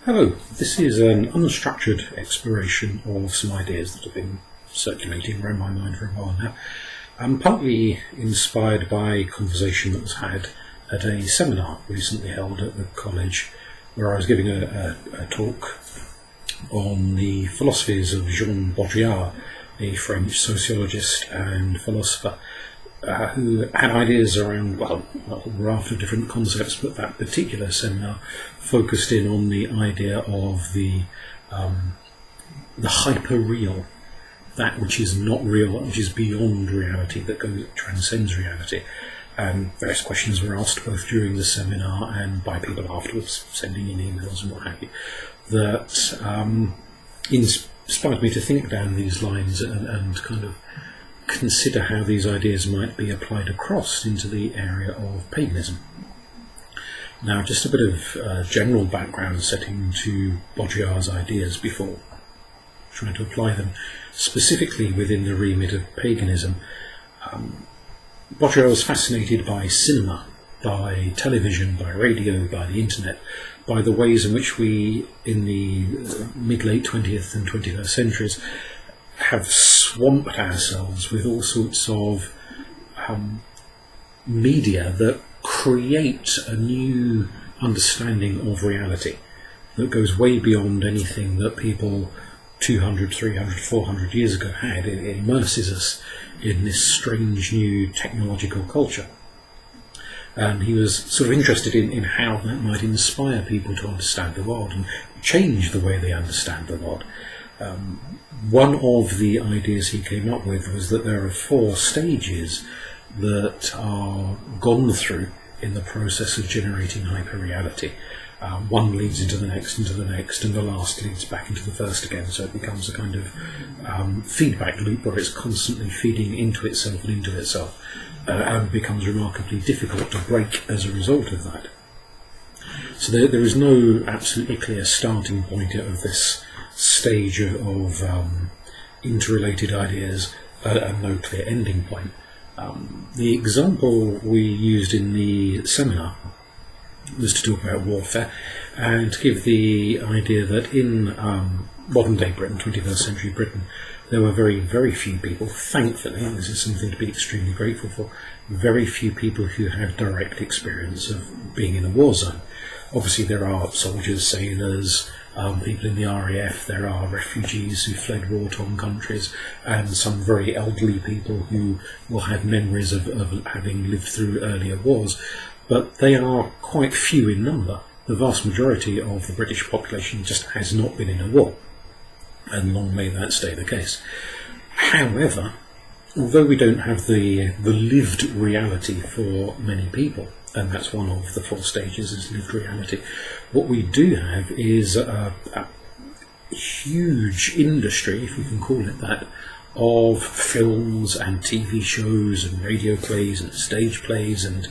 Hello, this is an unstructured exploration of some ideas that have been circulating around my mind for a while now. I'm partly inspired by a conversation that was had at a seminar recently held at the college where I was giving a talk on the philosophies of Jean Baudrillard, a French sociologist and philosopher who had ideas around, a raft of different concepts, but that particular seminar focused in on the idea of the hyper-real, that which is not real, that which is beyond reality, that transcends reality. And various questions were asked both during the seminar and by people afterwards, sending in emails and what have you, that inspired me to think down these lines and kind of consider how these ideas might be applied across into the area of paganism. Now, just a bit of general background setting to Baudrillard's ideas before trying to apply them specifically within the remit of paganism. Baudrillard was fascinated by cinema, by television, by radio, by the internet, by the ways in which we, in the mid-late 20th and 21st centuries, have swamped ourselves with all sorts of media that create a new understanding of reality that goes way beyond anything that people 200, 300, 400 years ago had. It immerses us in this strange new technological culture. And he was sort of interested in how that might inspire people to understand the world and change the way they understand the world. One of the ideas he came up with was that there are 4 stages that are gone through in the process of generating hyperreality. One leads into the next, and the last leads back into the first again, so it becomes a kind of feedback loop where it's constantly feeding into itself and becomes remarkably difficult to break as a result of that. So there is no absolutely clear starting point of this stage of interrelated ideas and no clear ending point. The example we used in the seminar was to talk about warfare and to give the idea that in modern day Britain, 21st century Britain, there were very, very few people, thankfully, and this is something to be extremely grateful for, very few people who had direct experience of being in a war zone. Obviously there are soldiers, sailors, people in the RAF, there are refugees who fled war-torn countries, and some very elderly people who will have memories of having lived through earlier wars, but they are quite few in number. The vast majority of the British population just has not been in a war, and long may that stay the case. However, although we don't have the lived reality for many people, and that's one of the 4 stages, is lived reality, what we do have is a huge industry, if we can call it that, of films and TV shows and radio plays and stage plays and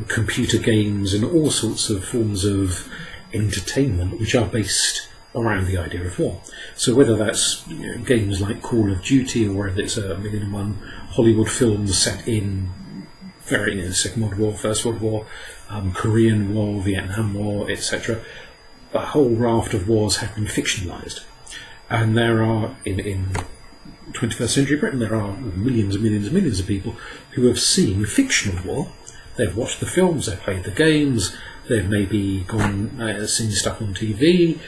computer games and all sorts of forms of entertainment which are based around the idea of war. So whether that's games like Call of Duty, or whether it's a million-and-one Hollywood films set in Second World War, First World War, Korean War, Vietnam War, etc., a whole raft of wars have been fictionalised. And there are, in 21st century Britain, there are millions and millions and millions of people who have seen fictional war. They've watched the films, they've played the games, they've maybe seen stuff on TV,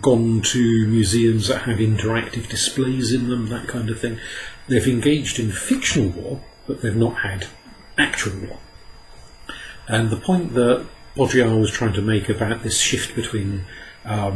gone to museums that have interactive displays in them, that kind of thing. They've engaged in fictional war, but they've not had actual war. And the point that Baudrillard was trying to make about this shift between or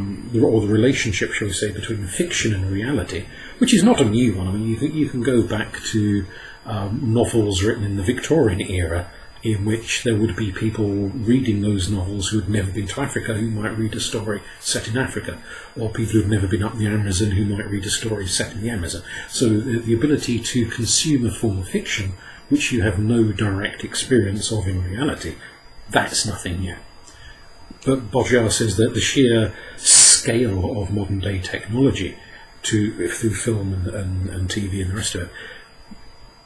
the relationship, shall we say, between fiction and reality, which is not a new one. I mean, you can go back to novels written in the Victorian era, in which there would be people reading those novels who had never been to Africa, who might read a story set in Africa, or people who had never been up the Amazon who might read a story set in the Amazon. So the ability to consume a form of fiction which you have no direct experience of in reality, that's nothing new. But Baudrillard says that the sheer scale of modern day technology through film and TV and the rest of it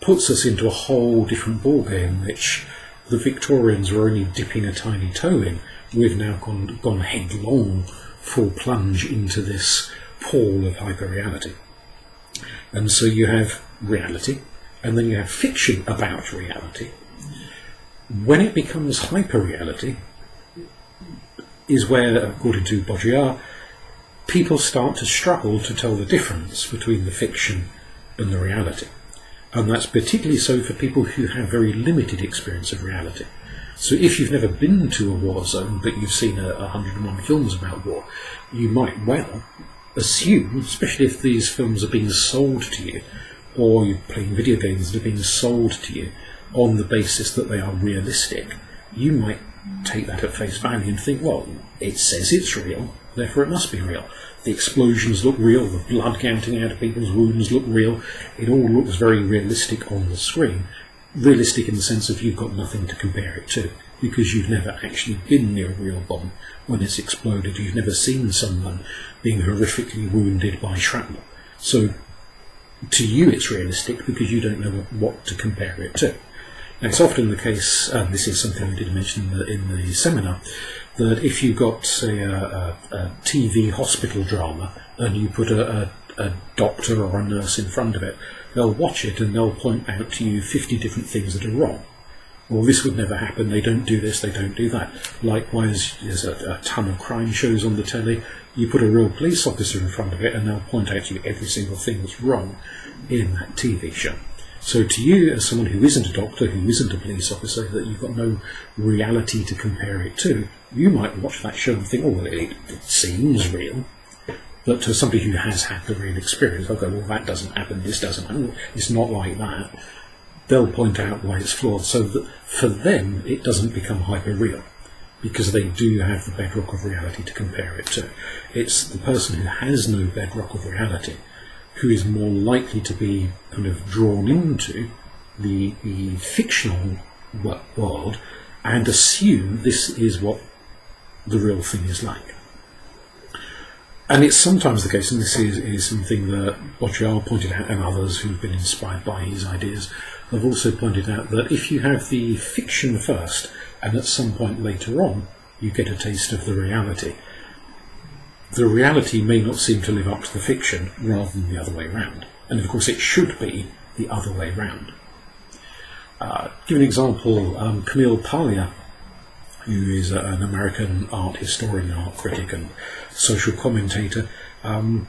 puts us into a whole different ballgame, which the Victorians were only dipping a tiny toe in. We've now gone headlong, full plunge into this pool of hyperreality. And so you have reality, and then you have fiction about reality. When it becomes hyperreality is where, according to Baudrillard, people start to struggle to tell the difference between the fiction and the reality. And that's particularly so for people who have very limited experience of reality. So if you've never been to a war zone, but you've seen 101 films about war, you might well assume, especially if these films are being sold to you, or you're playing video games that are being sold to you on the basis that they are realistic, you might take that at face value and think, well, it says it's real, therefore it must be real. The explosions look real, the blood counting out of people's wounds look real, it all looks very realistic on the screen. Realistic in the sense of you've got nothing to compare it to, because you've never actually been near a real bomb when it's exploded. You've never seen someone being horrifically wounded by shrapnel. So to you it's realistic because you don't know what to compare it to. Now it's often the case, and this is something we did mention in the seminar, that if you've got, say, a TV hospital drama and you put a doctor or a nurse in front of it, they'll watch it and they'll point out to you 50 different things that are wrong. Well, this would never happen, they don't do this, they don't do that. Likewise, there's a ton of crime shows on the telly. You put a real police officer in front of it and they'll point out to you every single thing that's wrong in that TV show. So to you, as someone who isn't a doctor, who isn't a police officer, that you've got no reality to compare it to, you might watch that show and think, oh, well, it seems real. But to somebody who has had the real experience, they'll go, well, that doesn't happen, this doesn't happen, it's not like that. They'll point out why it's flawed, so that for them it doesn't become hyper-real, because they do have the bedrock of reality to compare it to. It's the person who has no bedrock of reality who is more likely to be kind of drawn into the fictional world and assume this is what the real thing is like. And it's sometimes the case, and this is something that Baudrillard pointed out, and others who've been inspired by his ideas have also pointed out, that if you have the fiction first, and at some point later on you get a taste of the reality may not seem to live up to the fiction rather than the other way round. And of course it should be the other way round. Give an example, Camille Paglia, who is an American art historian, art critic and social commentator. A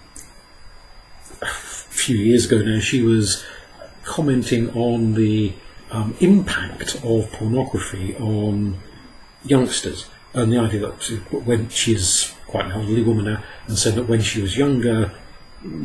few years ago now, she was commenting on the impact of pornography on youngsters, and the idea that when she's quite an elderly woman now, and said that when she was younger,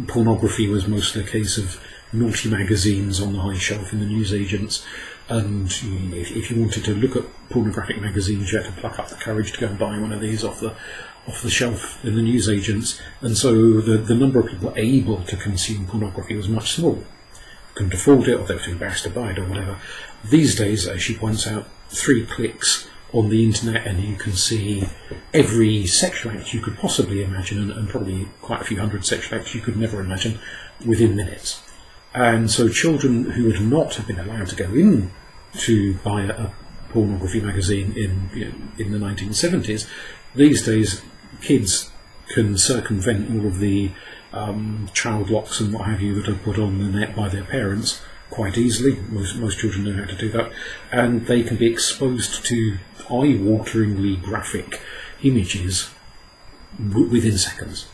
pornography was mostly a case of naughty magazines on the high shelf in the newsagents, and if you wanted to look at pornographic magazines, you had to pluck up the courage to go and buy one of these off the shelf in the newsagents, and so the number of people able to consume pornography was much smaller. Couldn't afford it, or they were too embarrassed to buy it, or whatever. These days, as she points out, 3 clicks on the internet and you can see every sexual act you could possibly imagine, and probably quite a few hundred sexual acts you could never imagine, within minutes. And so children who would not have been allowed to go in to buy a pornography magazine in the 1970s, these days kids can circumvent all of the child locks and what have you that are put on the net by their parents quite easily. Most children know how to do that, and they can be exposed to eye-wateringly graphic images within seconds,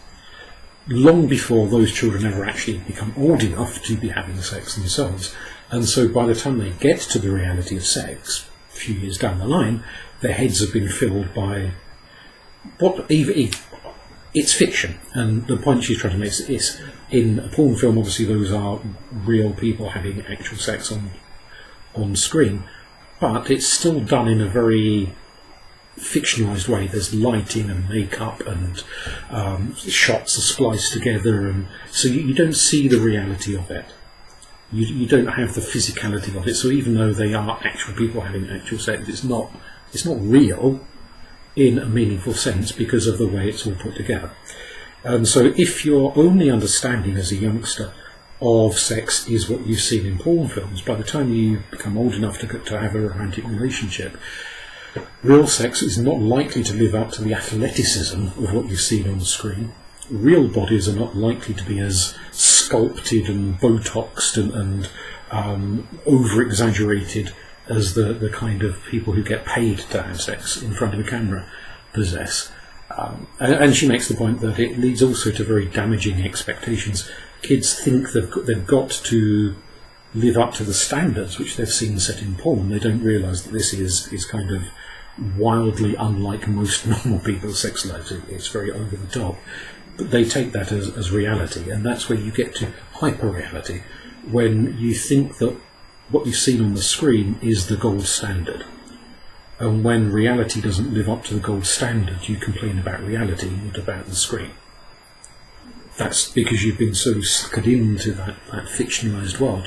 long before those children ever actually become old enough to be having sex themselves. And so by the time they get to the reality of sex, a few years down the line, their heads have been filled by it's fiction. And the point she's trying to make is, in a porn film, obviously those are real people having actual sex on screen, but it's still done in a very fictionalised way. There's lighting and makeup and shots are spliced together, and so you don't see the reality of it. You don't have the physicality of it. So even though they are actual people having actual sex, it's not real in a meaningful sense because of the way it's all put together. And so if your only understanding as a youngster of sex is what you've seen in porn films. By the time you become old enough to have a romantic relationship, real sex is not likely to live up to the athleticism of what you've seen on the screen. Real bodies are not likely to be as sculpted and botoxed and over-exaggerated as the kind of people who get paid to have sex in front of a camera possess. And she makes the point that it leads also to very damaging expectations. Kids think they've got to live up to the standards which they've seen set in porn. They don't realise that this is kind of wildly unlike most normal people's sex lives. It's very over the top. But they take that as reality, and that's where you get to hyper-reality, when you think that what you've seen on the screen is the gold standard. And when reality doesn't live up to the gold standard, you complain about reality, not about the screen. That's because you've been so suckered into that fictionalised world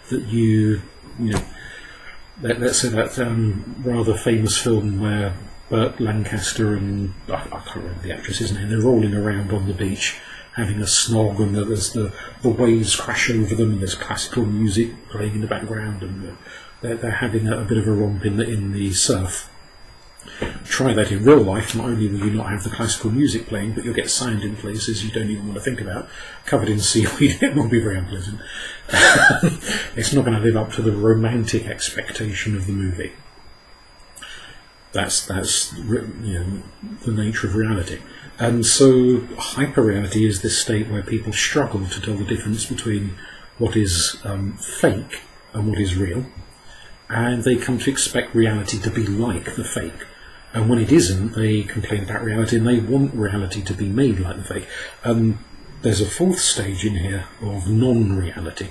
that you know, let's say that rather famous film where Burt Lancaster and I can't remember the actress's name, they're rolling around on the beach having a snog, and there's the waves crash over them, and there's classical music playing in the background, and they're having a bit of a romp in the surf. Try that in real life. Not only will you not have the classical music playing, but you'll get sand in places you don't even want to think about, covered in seaweed. It won't be very unpleasant. It's not going to live up to the romantic expectation of the movie. That's the nature of reality. And so hyper-reality is this state where people struggle to tell the difference between what is fake and what is real, and they come to expect reality to be like the fake. And when it isn't, they complain about reality, and they want reality to be made like the fake. There's a fourth stage in here of non-reality.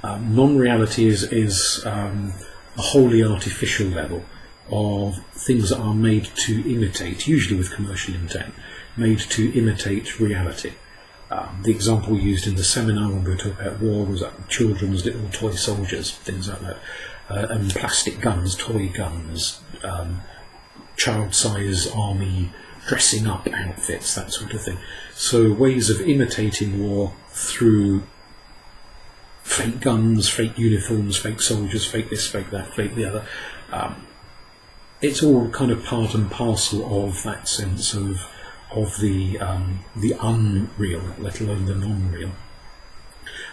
Non-reality is a wholly artificial level of things that are made to imitate, usually with commercial intent, made to imitate reality. The example used in the seminar when we were talking about war was children's little toy soldiers, things like that, and plastic guns, toy guns, child-size army dressing up outfits, that sort of thing. So ways of imitating war through fake guns, fake uniforms, fake soldiers, fake this, fake that, fake the other. It's all kind of part and parcel of that sense of the unreal, let alone the non-real.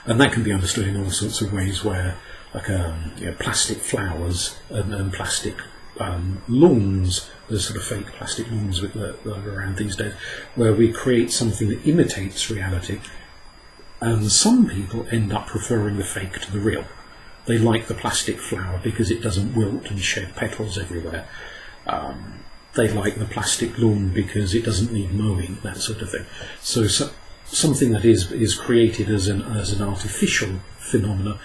And that can be understood in all sorts of ways, where like plastic flowers and plastic lawns, the sort of fake plastic lawns that are around these days, where we create something that imitates reality, and some people end up preferring the fake to the real. They like the plastic flower because it doesn't wilt and shed petals everywhere. They like the plastic lawn because it doesn't need mowing, that sort of thing. So something that is created as an artificial phenomenon,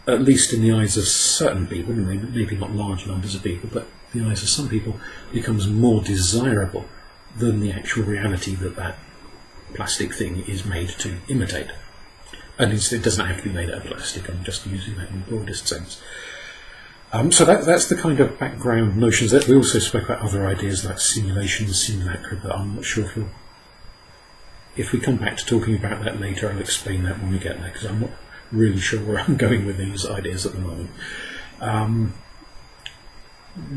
at least in the eyes of certain people, maybe not large numbers of people, but in the eyes of some people, becomes more desirable than the actual reality that plastic thing is made to imitate. And it doesn't have to be made out of plastic, I'm just using that in the broadest sense. So that's the kind of background notions. That we also spoke about other ideas like simulation, simulacra, but I'm not sure if we come back to talking about that later, I'll explain that when we get there, because I'm not really sure where I'm going with these ideas at the moment.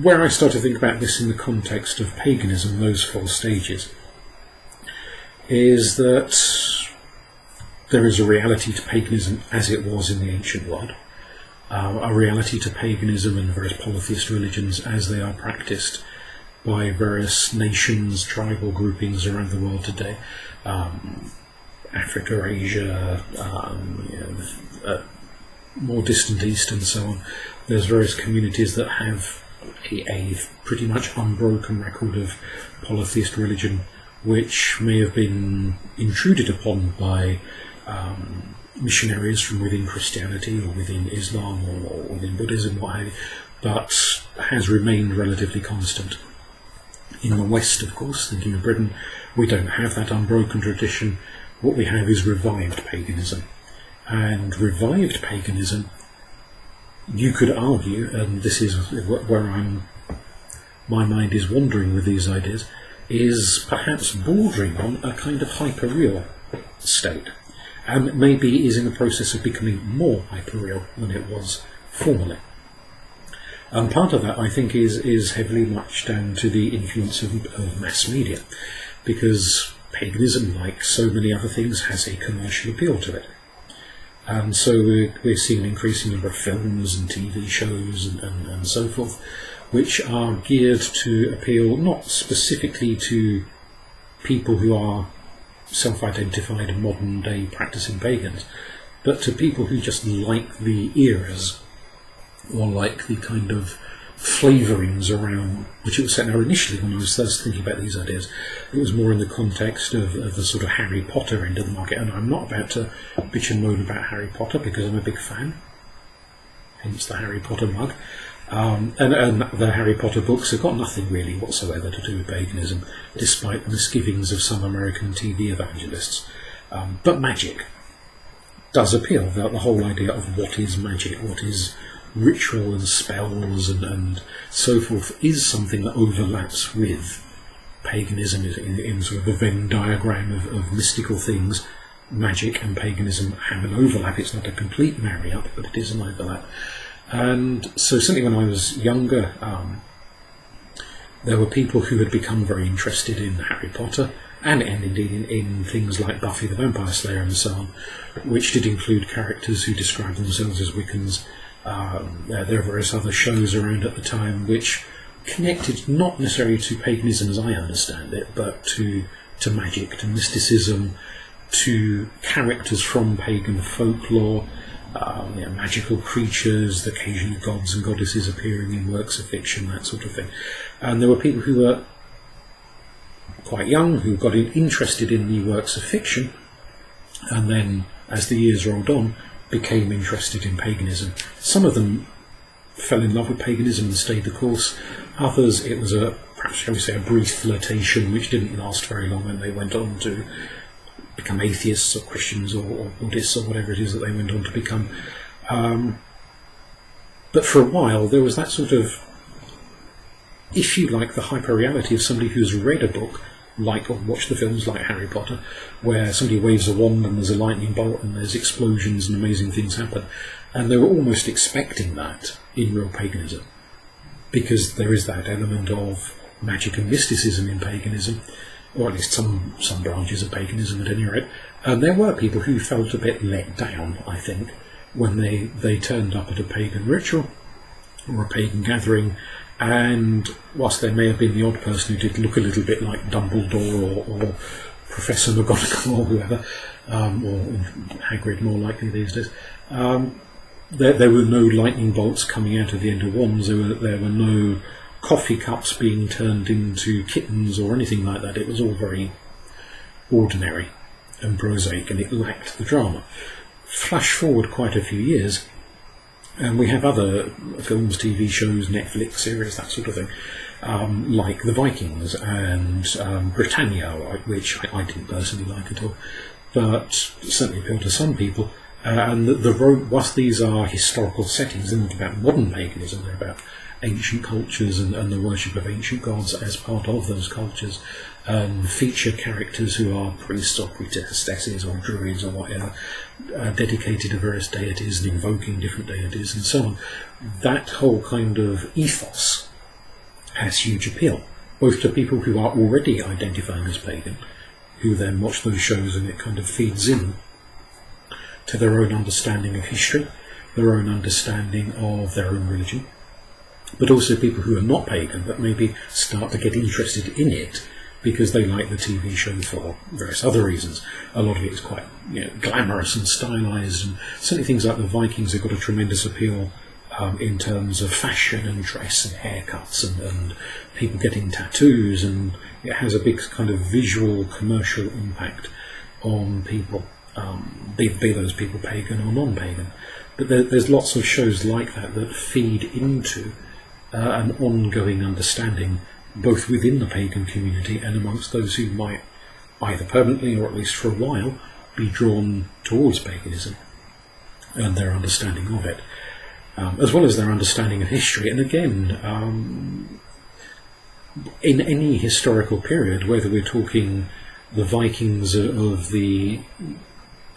Where I start to think about this in the context of paganism, those 4 stages, is that there is a reality to paganism as it was in the ancient world, a reality to paganism and various polytheist religions as they are practiced by various nations, tribal groupings around the world today, Africa, Asia, more distant East and so on. There's various communities that have a pretty much unbroken record of polytheist religion, which may have been intruded upon by missionaries from within Christianity or within Islam or within Buddhism, what have you, but has remained relatively constant. In the West, of course, thinking of Britain, we don't have that unbroken tradition. What we have is revived paganism. And revived paganism, you could argue, and this is where my mind is wandering with these ideas, is perhaps bordering on a kind of hyper-real state. and maybe is in the process of becoming more hyperreal than it was formerly. And part of that, I think, is heavily much down to the influence of mass media, because paganism, like so many other things, has a commercial appeal to it. And so we're seeing an increasing number of films and TV shows and so forth, which are geared to appeal not specifically to people who are self-identified modern-day practicing pagans, but to people who just like the eras, or like the kind of flavourings around which it was set. Now, initially, when I was first thinking about these ideas, it was more in the context of the sort of Harry Potter end of the market, and I'm not about to bitch and moan about Harry Potter because I'm a big fan, hence the Harry Potter mug. And the Harry Potter books have got nothing really whatsoever to do with paganism, despite the misgivings of some American TV evangelists. But magic does appeal. The whole idea of what is magic, what is ritual and spells and so forth, is something that overlaps with paganism in sort of a Venn diagram of mystical things. Magic and paganism have an overlap. It's not a complete marry-up, but it is an overlap. And so certainly when I was younger, there were people who had become very interested in Harry Potter, and indeed in things like Buffy the Vampire Slayer and so on, which did include characters who described themselves as Wiccans. There were various other shows around at the time which connected not necessarily to paganism as I understand it, but to magic, to mysticism, to characters from pagan folklore, magical creatures, occasionally gods and goddesses appearing in works of fiction, that sort of thing. And there were people who were quite young who got interested in the works of fiction, and then as the years rolled on, became interested in paganism. Some of them fell in love with paganism and stayed the course. Others, it was perhaps shall we say, a brief flirtation which didn't last very long, and they went on to become atheists or Christians or Buddhists or whatever it is that they went on to become. But for a while there was that sort of, if you like, the hyper-reality of somebody who's read a book, like, or watched the films like Harry Potter, where somebody waves a wand and there's a lightning bolt and there's explosions and amazing things happen. And they were almost expecting that in real paganism, because there is that element of magic and mysticism in paganism, or at least some branches of paganism at any rate. And there were people who felt a bit let down, I think, when they turned up at a pagan ritual or a pagan gathering, and whilst there may have been the odd person who did look a little bit like Dumbledore or Professor McGonagall or whoever, or Hagrid more likely these days, there were no lightning bolts coming out of the end of wands, there were no coffee cups being turned into kittens or anything like that. It was all very ordinary and prosaic, and it lacked the drama. Flash forward quite a few years, and we have other films, TV shows, Netflix series, that sort of thing, like The Vikings and Britannia, which I didn't personally like at all, but certainly appealed to some people. And whilst these are historical settings, they're not about modern paganism, they're about ancient cultures and the worship of ancient gods as part of those cultures, feature characters who are priests or priestesses or druids or whatever, dedicated to various deities and invoking different deities and so on. That whole kind of ethos has huge appeal, both to people who are already identifying as pagan, who then watch those shows, and it kind of feeds in to their own understanding of history, their own understanding of their own religion, but also people who are not pagan but maybe start to get interested in it because they like the TV show for various other reasons. A lot of it is quite glamorous and stylised, and certainly things like The Vikings have got a tremendous appeal in terms of fashion and dress and haircuts and people getting tattoos, and it has a big kind of visual commercial impact on people, be those people pagan or non-pagan. But there's lots of shows like that that feed into an ongoing understanding, both within the pagan community and amongst those who might either permanently or at least for a while be drawn towards paganism and their understanding of it, as well as their understanding of history. And again, in any historical period, whether we're talking the Vikings of the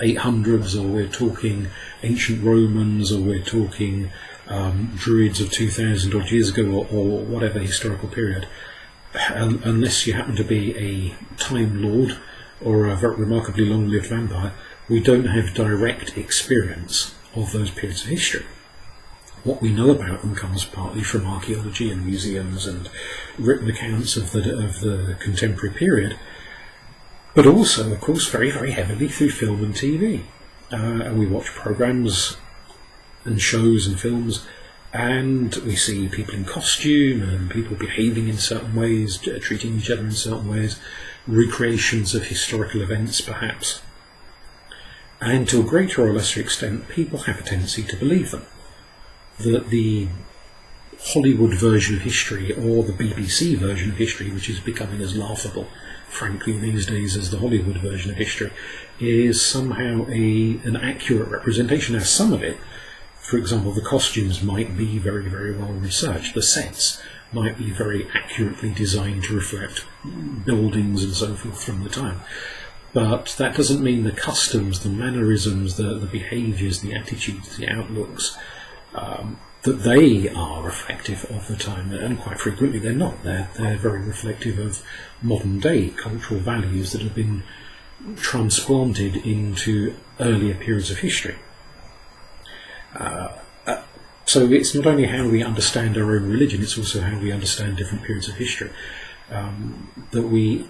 800s, or we're talking ancient Romans, or we're talking Druids of 2,000 odd years ago, or whatever historical period, unless you happen to be a Time Lord or a very remarkably long-lived vampire, we don't have direct experience of those periods of history. What we know about them comes partly from archaeology and museums and written accounts of the contemporary period, but also, of course, very, very heavily through film and TV. And we watch programs and shows and films, and we see people in costume and people behaving in certain ways, treating each other in certain ways, recreations of historical events perhaps. And to a greater or lesser extent, people have a tendency to believe them. That the Hollywood version of history, or the BBC version of history, which is becoming as laughable, frankly, these days as the Hollywood version of history, is somehow an accurate representation. Now, some of it, for example, the costumes might be very, very well researched. The sets might be very accurately designed to reflect buildings and so forth from the time. But that doesn't mean the customs, the mannerisms, the behaviours, the attitudes, the outlooks, that they are reflective of the time, and quite frequently they're not. They're very reflective of modern day cultural values that have been transplanted into earlier periods of history. So it's not only how we understand our own religion, it's also how we understand different periods of history. That we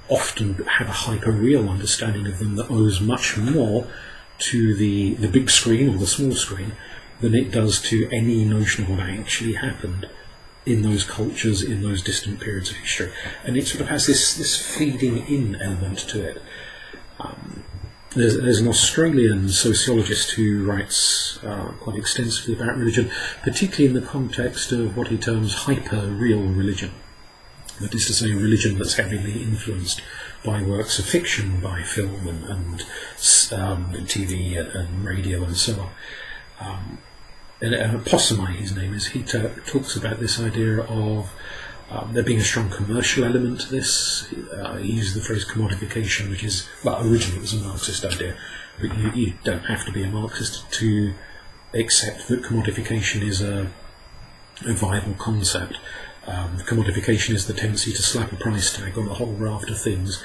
often have a hyper-real understanding of them that owes much more to the big screen or the small screen than it does to any notion of what actually happened in those cultures, in those distant periods of history. And it sort of has this feeding in element to it. There's an Australian sociologist who writes quite extensively about religion, particularly in the context of what he terms hyper-real religion. That is to say, religion that's heavily influenced by works of fiction, by film and TV and radio and so on. Possumi, his name is, he talks about this idea of there being a strong commercial element to this. He uses the phrase commodification, which is, well, originally it was a Marxist idea, but you don't have to be a Marxist to accept that commodification is a viable concept. Commodification is the tendency to slap a price tag on a whole raft of things.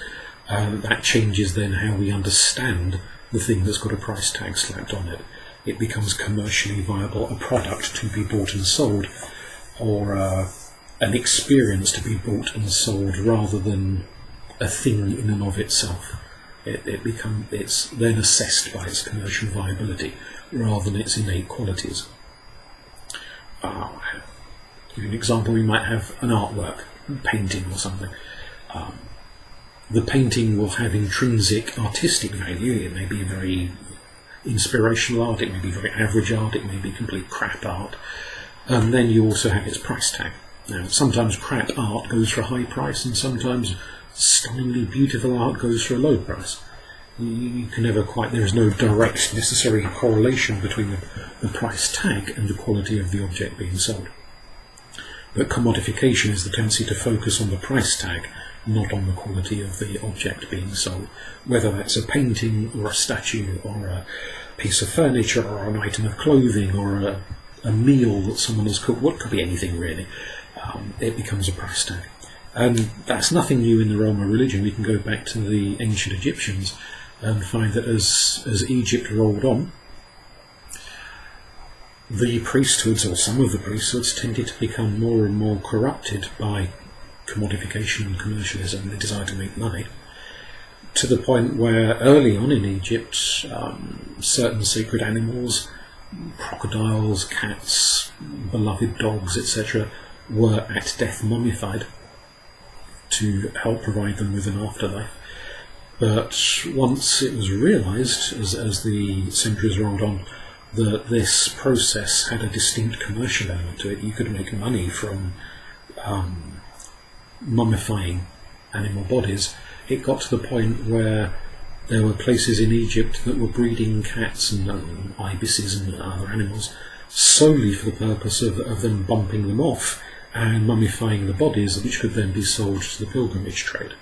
That changes then how we understand the thing that's got a price tag slapped on it. It becomes commercially viable, a product to be bought and sold, or an experience to be bought and sold, rather than a thing in and of itself. It's then assessed by its commercial viability rather than its innate qualities. To give you an example, we might have an artwork, painting or something. The painting will have intrinsic artistic value. It may be very inspirational art, it may be very average art, it may be complete crap art, and then you also have its price tag. Now, sometimes crap art goes for a high price, and sometimes stunningly beautiful art goes for a low price. You can never quite, there is no direct necessary correlation between the price tag and the quality of the object being sold. But commodification is the tendency to focus on the price tag, not on the quality of the object being sold, whether that's a painting or a statue or a piece of furniture or an item of clothing or a meal that someone has cooked. What could be anything really. It becomes a price tag. And that's nothing new in the realm of religion. We can go back to the ancient Egyptians and find that as Egypt rolled on, the priesthoods, or some of the priesthoods, tended to become more and more corrupted by commodification and commercialism and the desire to make money, to the point where early on in Egypt certain sacred animals, crocodiles, cats, beloved dogs, etc., were at death mummified to help provide them with an afterlife. But once it was realised, as the centuries rolled on, that this process had a distinct commercial element to it, you could make money from mummifying animal bodies, it got to the point where there were places in Egypt that were breeding cats and ibises and other animals solely for the purpose of them bumping them off and mummifying the bodies, which could then be sold to the pilgrimage trade.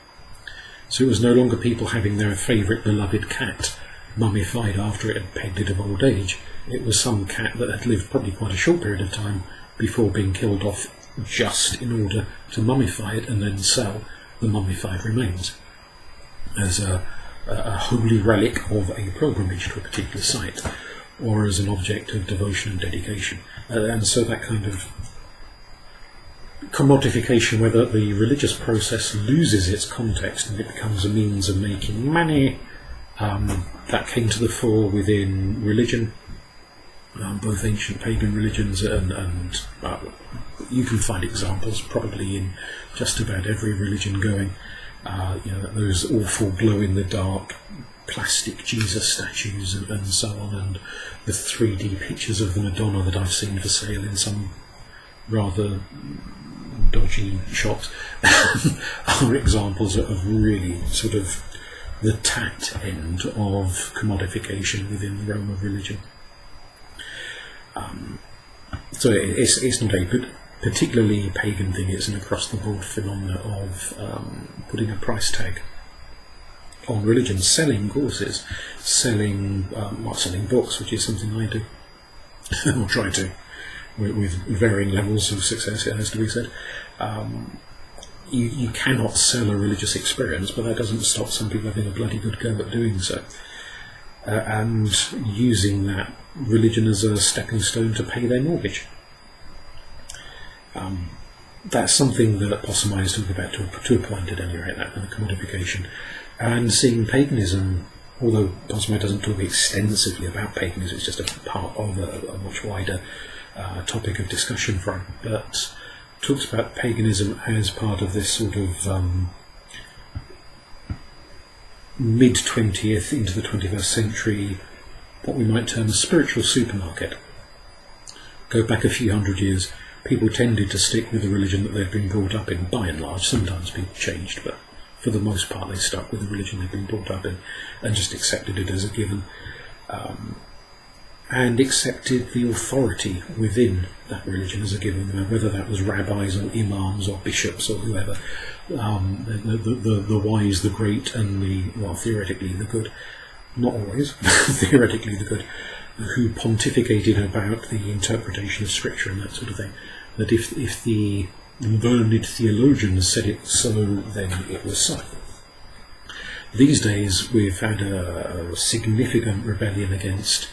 So it was no longer people having their favourite beloved cat mummified after it had pegged it of old age. It was some cat that had lived probably quite a short period of time before being killed off, just in order to mummify it and then sell the mummified remains as a holy relic of a pilgrimage to a particular site, or as an object of devotion and dedication. And so that kind of commodification, whether the religious process loses its context and it becomes a means of making money, that came to the fore within religion, both ancient pagan religions and you can find examples probably in just about every religion going. Those awful glow-in-the-dark plastic Jesus statues and so on, and the 3D pictures of the Madonna that I've seen for sale in some rather dodgy shops are examples of really sort of the tact end of commodification within the realm of religion. So it's not a particularly pagan thing, it's an across-the-board phenomena of putting a price tag on religion, selling courses, selling books, which is something I do, or try to, with varying levels of success, it has to be said. You cannot sell a religious experience, but that doesn't stop some people having a bloody good go at doing so, and using that religion as a stepping stone to pay their mortgage. That's something that Possemize talk about to a point at any rate, that kind of commodification. And seeing paganism, although Possemize doesn't talk extensively about paganism, it's just a part of a much wider topic of discussion for him, but talks about paganism as part of this sort of mid-20th into the 21st century, what we might term a spiritual supermarket. Go back a few hundred years, people tended to stick with the religion that they'd been brought up in, by and large. Sometimes people changed, but for the most part they stuck with the religion they'd been brought up in and just accepted it as a given, and accepted the authority within that religion as a given, whether that was rabbis or imams or bishops or whoever, the wise, the great, and theoretically the good, not always, theoretically the good, who pontificated about the interpretation of scripture and that sort of thing. That if the learned theologians said it so, then it was so. These days we've had a significant rebellion against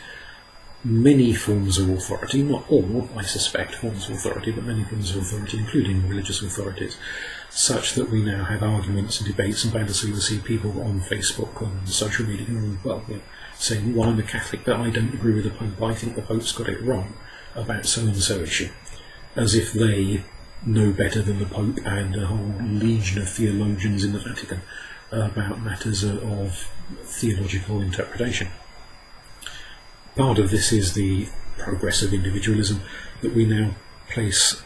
many forms of authority, not all, I suspect, forms of authority, but many forms of authority, including religious authorities, such that we now have arguments and debates and banter. So you'll see people on Facebook, on social media, saying, well, I'm a Catholic, but I don't agree with the Pope. I think the Pope's got it wrong about so-and-so issue, as if they know better than the Pope and a whole legion of theologians in the Vatican about matters of theological interpretation. Part of this is the progress of individualism, that we now place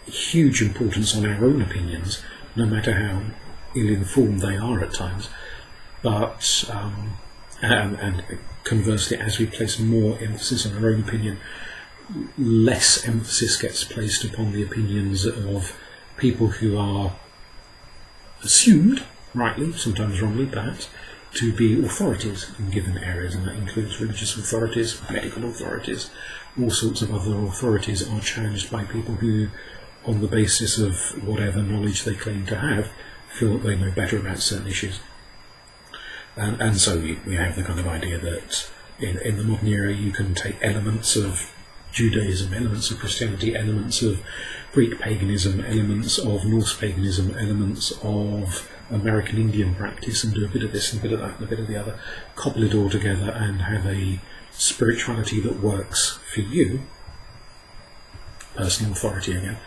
huge importance on our own opinions, no matter how ill-informed they are at times, but and conversely, as we place more emphasis on our own opinion, less emphasis gets placed upon the opinions of people who are assumed, rightly, sometimes wrongly perhaps, to be authorities in given areas, and that includes religious authorities, medical authorities, all sorts of other authorities are challenged by people who, on the basis of whatever knowledge they claim to have, feel that they know better about certain issues. And so we have the kind of idea that in the modern era you can take elements of Judaism, elements of Christianity, elements of Greek paganism, elements of Norse paganism, elements of American Indian practice, and do a bit of this and a bit of that and a bit of the other, cobble it all together and have a spirituality that works for you, personal authority again,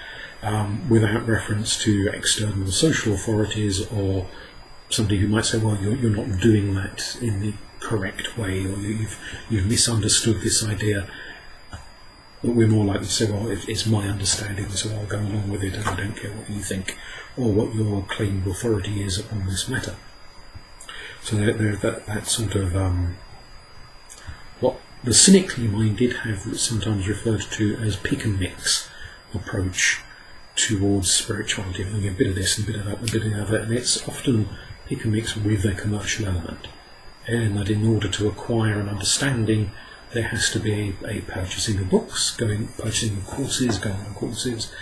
without reference to external social authorities or somebody who might say, well, you're not doing that in the correct way, or you've misunderstood this idea. But we're more likely to say, well, it's my understanding, so I'll go along with it and I don't care what you think or what your claimed authority is upon this matter. So that sort of what the cynically minded have sometimes referred to as pick and mix approach towards spirituality, a bit of this and a bit of that and a bit of the other, and it's often pick and mix with a commercial element. and that in order to acquire an understanding, there has to be a purchasing of books, purchasing of courses, going on courses,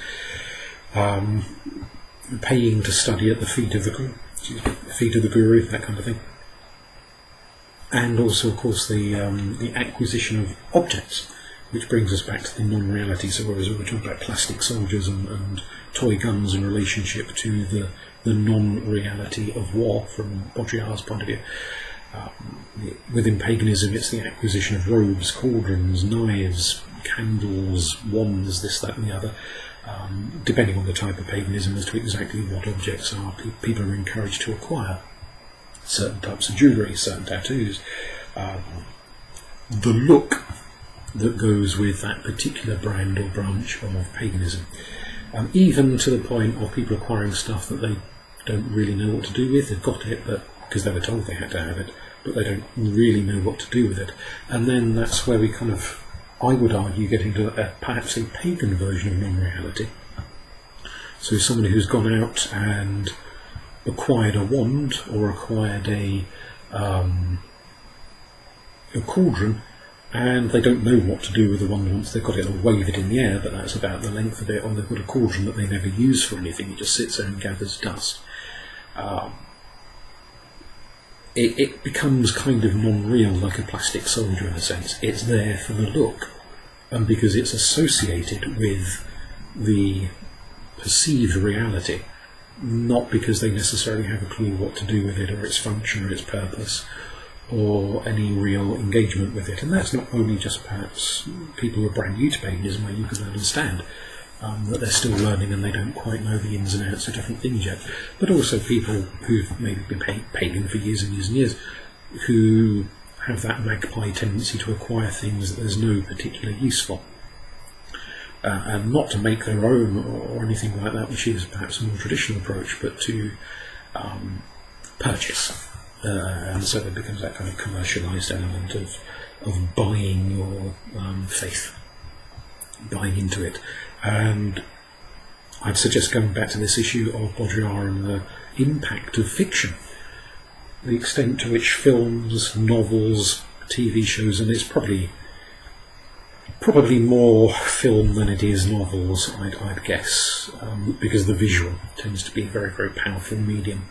paying to study at the feet of the guru, that kind of thing. And also, of course, the acquisition of objects, which brings us back to the non-reality. So whereas we were talking about plastic soldiers and toy guns in relationship to the non-reality of war from Baudrillard's point of view, within paganism it's the acquisition of robes, cauldrons, knives, candles, wands, this, that and the other, depending on the type of paganism as to exactly what objects people are encouraged to acquire. Certain types of jewellery, certain tattoos, the look that goes with that particular brand or branch of paganism, even to the point of people acquiring stuff that they don't really know what to do with. They've got it because they were told they had to have it, but they don't really know what to do with it. And then that's where we kind of, I would argue, get into perhaps a pagan version of non-reality. So somebody who's gone out and acquired a wand or acquired a cauldron, and they don't know what to do with the wand once they've got it. They'll wave it in the air, but that's about the length of it. Or they've got a cauldron that they never use for anything. It just sits there and gathers dust. It becomes kind of non-real, like a plastic soldier in a sense. It's there for the look, and because it's associated with the perceived reality, not because they necessarily have a clue what to do with it, or its function, or its purpose, or any real engagement with it. And that's not only just perhaps people who are brand new to paganism, where you can understand that they're still learning and they don't quite know the ins and outs of different things yet, but also people who've maybe been pagan for years and years and years, who have that magpie tendency to acquire things that there's no particular use for. And not to make their own or anything like that, which is perhaps a more traditional approach, but to purchase. And so there becomes that kind of commercialised element of buying your faith, buying into it. And I'd suggest going back to this issue of Baudrillard and the impact of fiction, the extent to which films, novels, TV shows, and it's probably more film than it is novels, I'd guess, because the visual tends to be a very, very powerful medium.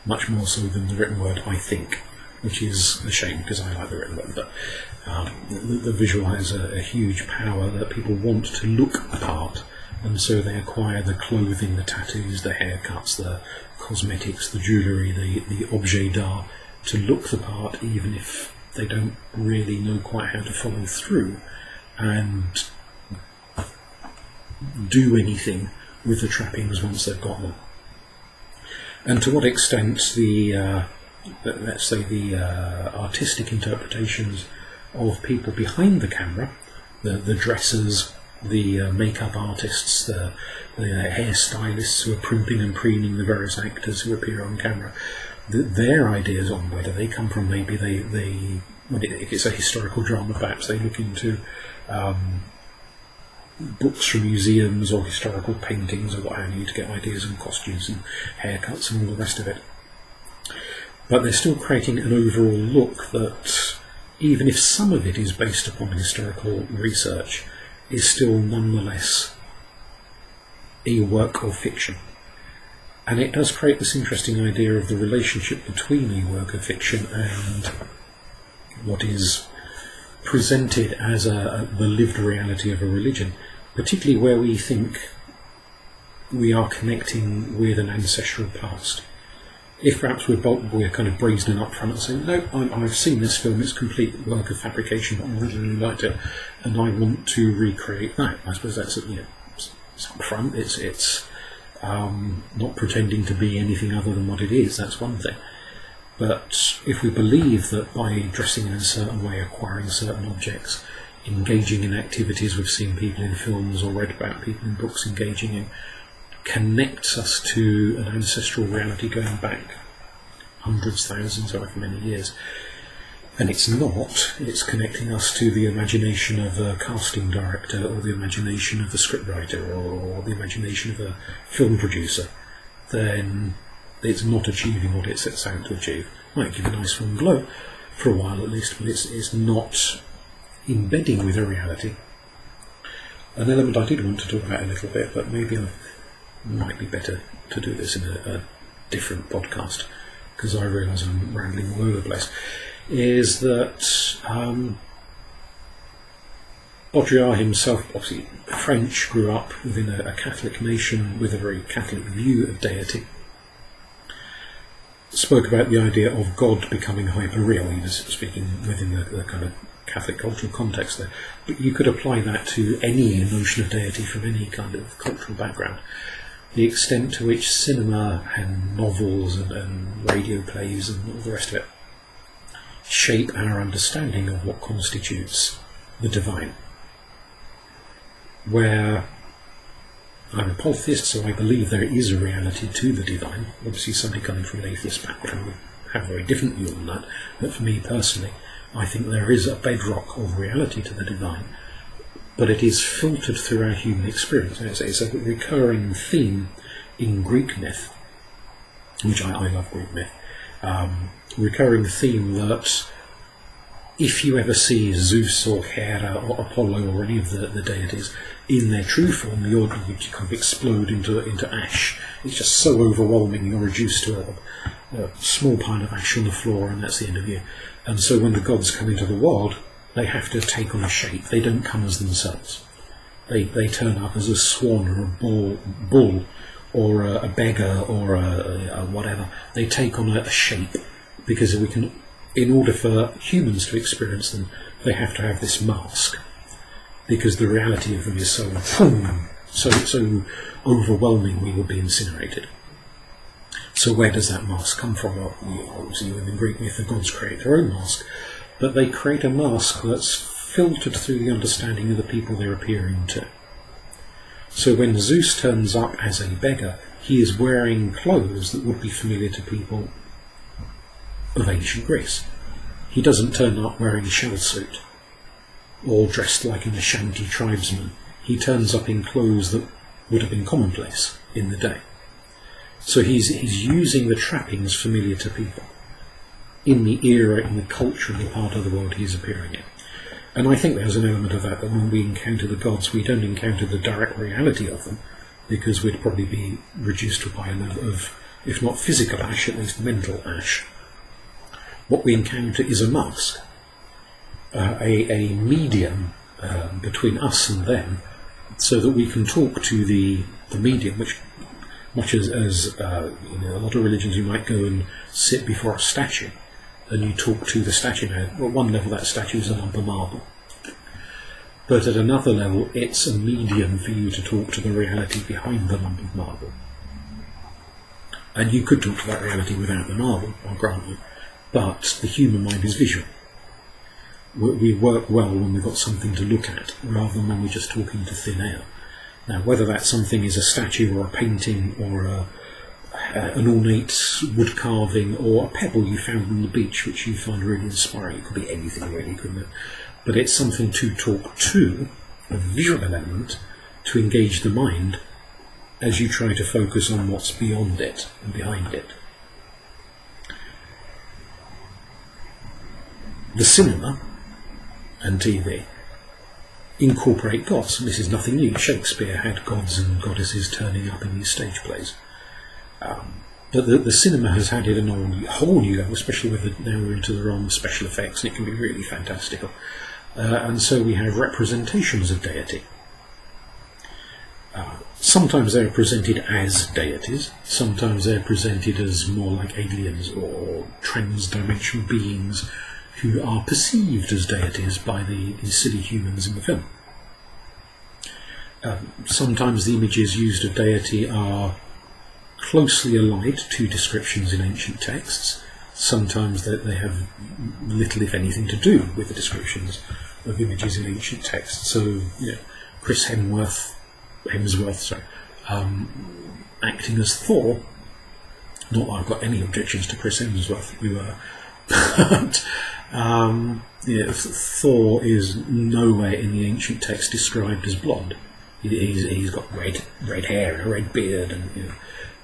Much more so than the written word, I think, which is a shame because I like the written word, but the visual has a huge power that people want to look the part, and so they acquire the clothing, the tattoos, the haircuts, the cosmetics, the jewellery, the objet d'art to look the part, even if they don't really know quite how to follow through and do anything with the trappings once they've got them. And to what extent let's say the artistic interpretations of people behind the camera, the dressers, the makeup artists, the hairstylists who are primping and preening the various actors who appear on camera, their ideas on where do they come from. Maybe if it's a historical drama, perhaps they look into books from museums or historical paintings or what have you to get ideas on costumes and haircuts and all the rest of it. But they're still creating an overall look that, even if some of it is based upon historical research, is still nonetheless a work of fiction. And it does create this interesting idea of the relationship between a work of fiction and what is presented as the lived reality of a religion, particularly where we think we are connecting with an ancestral past. If perhaps we're kind of brazening up front and saying, no, I've seen this film, it's a complete work of fabrication, I really liked it, and I want to recreate that. I suppose that's it's up front, it's not pretending to be anything other than what it is, that's one thing. But if we believe that by dressing in a certain way, acquiring certain objects, engaging in activities we've seen people in films or read about people in books engaging in, connects us to an ancestral reality going back hundreds, thousands, however many years. And it's not, it's connecting us to the imagination of a casting director or the imagination of a scriptwriter or the imagination of a film producer, then it's not achieving what it sets out to achieve. might give a nice warm glow for a while at least, but it's not embedding with a reality. An element I did want to talk about a little bit, but maybe I might be better to do this in a different podcast, because I realise I'm rambling all over the place, is that Baudrillard himself, obviously French, grew up within a Catholic nation with a very Catholic view of deity. Spoke about the idea of God becoming hyper-real. He was speaking within the kind of Catholic cultural context there. But you could apply that to any notion of deity from any kind of cultural background. The extent to which cinema and novels and radio plays and all the rest of it shape our understanding of what constitutes the divine. Where I'm a polytheist, so I believe there is a reality to the divine. Obviously somebody coming from an atheist background would have a very different view on that, but for me personally, I think there is a bedrock of reality to the divine, but it is filtered through our human experience. It's a recurring theme in Greek myth, which I love Greek myth, recurring theme that if you ever see Zeus or Hera or Apollo or any of the deities in their true form, you kind of explode into ash. It's just so overwhelming, you're reduced to a small pile of ash on the floor, and that's the end of you. And so when the gods come into the world, they have to take on a shape. They don't come as themselves. They turn up as a swan or a bull or a beggar or a whatever. They take on a shape, because in order for humans to experience them, they have to have this mask, because the reality of them is so overwhelming we would be incinerated. So where does that mask come from? Well, obviously in Greek myth the gods create their own mask, but they create a mask that's filtered through the understanding of the people they're appearing to. So when Zeus turns up as a beggar, he is wearing clothes that would be familiar to people of ancient Greece. He doesn't turn up wearing a shell suit or dressed like an Ashanti tribesman. He turns up in clothes that would have been commonplace in the day. So he's using the trappings familiar to people in the era, in the culture, in the part of the world he's appearing in. And I think there's an element of that when we encounter the gods, we don't encounter the direct reality of them, because we'd probably be reduced to a high level of, if not physical ash, at least mental ash. What we encounter is a mask, a medium between us and them, so that we can talk to the medium, which, much as a lot of religions, you might go and sit before a statue and you talk to the statue. Now, at one level that statue is a lump of marble, but at another level it's a medium for you to talk to the reality behind the lump of marble. And you could talk to that reality without the marble, I'll grant you, but the human mind is visual. We work well when we've got something to look at, rather than when we're just talking to thin air. Now, whether that something is a statue or a painting or an ornate wood carving or a pebble you found on the beach which you find really inspiring, it could be anything really, couldn't it? But it's something to talk to, a visual element, to engage the mind as you try to focus on what's beyond it and behind it. The cinema and TV incorporate gods, and this is nothing new. Shakespeare had gods and goddesses turning up in his stage plays. But the cinema has had it a whole new level, especially now we're into the realm of special effects, and it can be really fantastical. And so we have representations of deity. Sometimes they're presented as deities, sometimes they're presented as more like aliens or trans-dimensional beings who are perceived as deities by the silly humans in the film. Sometimes the images used of deity are closely allied to descriptions in ancient texts. Sometimes they have little, if anything, to do with the descriptions of images in ancient texts. So, Chris Hemsworth, acting as Thor. Not that I've got any objections to Chris Hemsworth, but Thor is nowhere in the ancient text described as blonde. He's got red hair and a red beard, and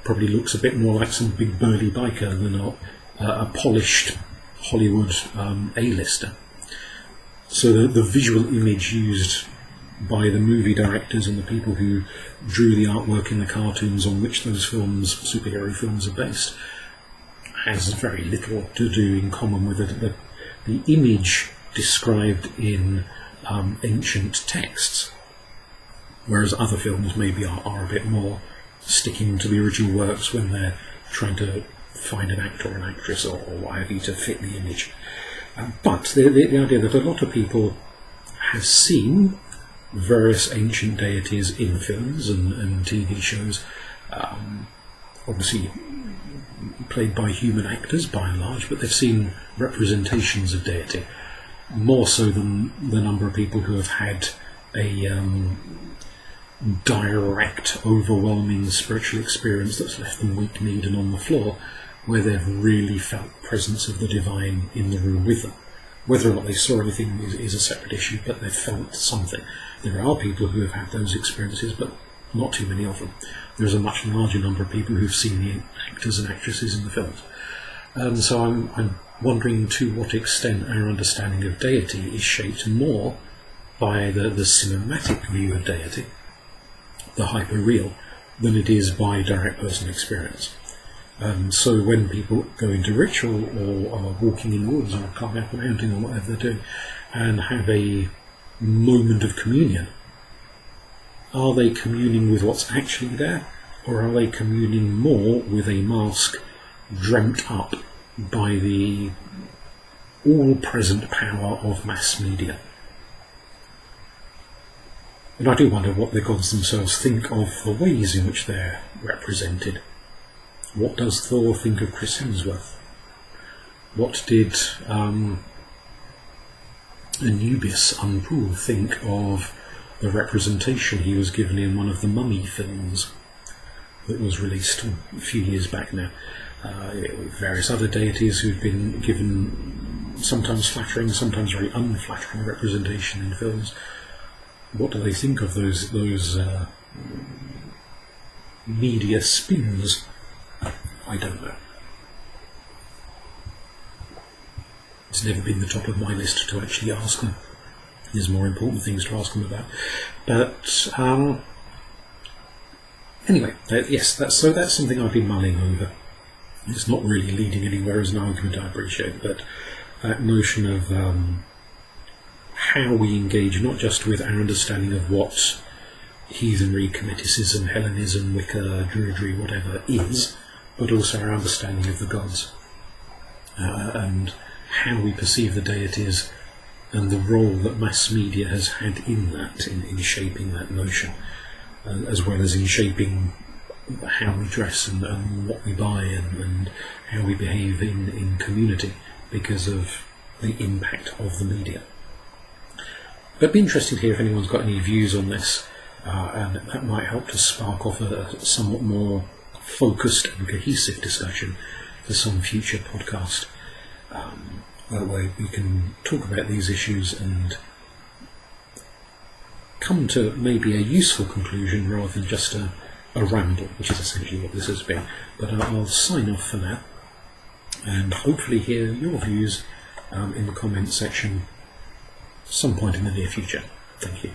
probably looks a bit more like some big burly biker than not a polished Hollywood A-lister. So the visual image used by the movie directors and the people who drew the artwork in the cartoons on which those films, superhero films, are based, has very little to do in common with the image described in ancient texts, whereas other films maybe are a bit more sticking to the original works when they're trying to find an actor or an actress or what have you to fit the image. But the idea that a lot of people have seen various ancient deities in films and TV shows, obviously played by human actors by and large, but they've seen representations of deity, more so than the number of people who have had a direct, overwhelming spiritual experience that's left them weak-kneed and on the floor, where they've really felt the presence of the divine in the room with them. Whether or not they saw anything is a separate issue, but they've felt something. There are people who have had those experiences, but not too many of them. There's a much larger number of people who've seen the actors and actresses in the films. So I'm wondering to what extent our understanding of deity is shaped more by the cinematic view of deity, the hyper-real, than it is by direct personal experience. So when people go into ritual or are walking in woods or climbing up a mountain or whatever they're doing and have a moment of communion, are they communing with what's actually there, or are they communing more with a mask dreamt up by the all-present power of mass media? And I do wonder what the gods themselves think of the ways in which they're represented. What does Thor think of Chris Hemsworth? What did Anubis Unpool think of the representation he was given in one of the Mummy films that was released a few years back now? Various other deities who've been given sometimes flattering, sometimes very unflattering representation in films. What do they think of those media spins? I don't know. It's never been the top of my list to actually ask them. There's more important things to ask them about. But anyway, yes, that's something I've been mulling over. It's not really leading anywhere as an argument, I appreciate, but that notion of how we engage not just with our understanding of what heathenry, Comiticism, Hellenism, Wicca, Druidry, whatever is, but also our understanding of the gods and how we perceive the deities and the role that mass media has had in that, in shaping that notion, as well as in shaping how we dress and what we buy and how we behave in community because of the impact of the media. But it'd be interesting to hear if anyone's got any views on this, and that might help to spark off a somewhat more focused and cohesive discussion for some future podcast, where we can talk about these issues and come to maybe a useful conclusion rather than just a ramble, which is essentially what this has been. But I'll sign off for now and hopefully hear your views in the comments section some point in the near future. Thank you.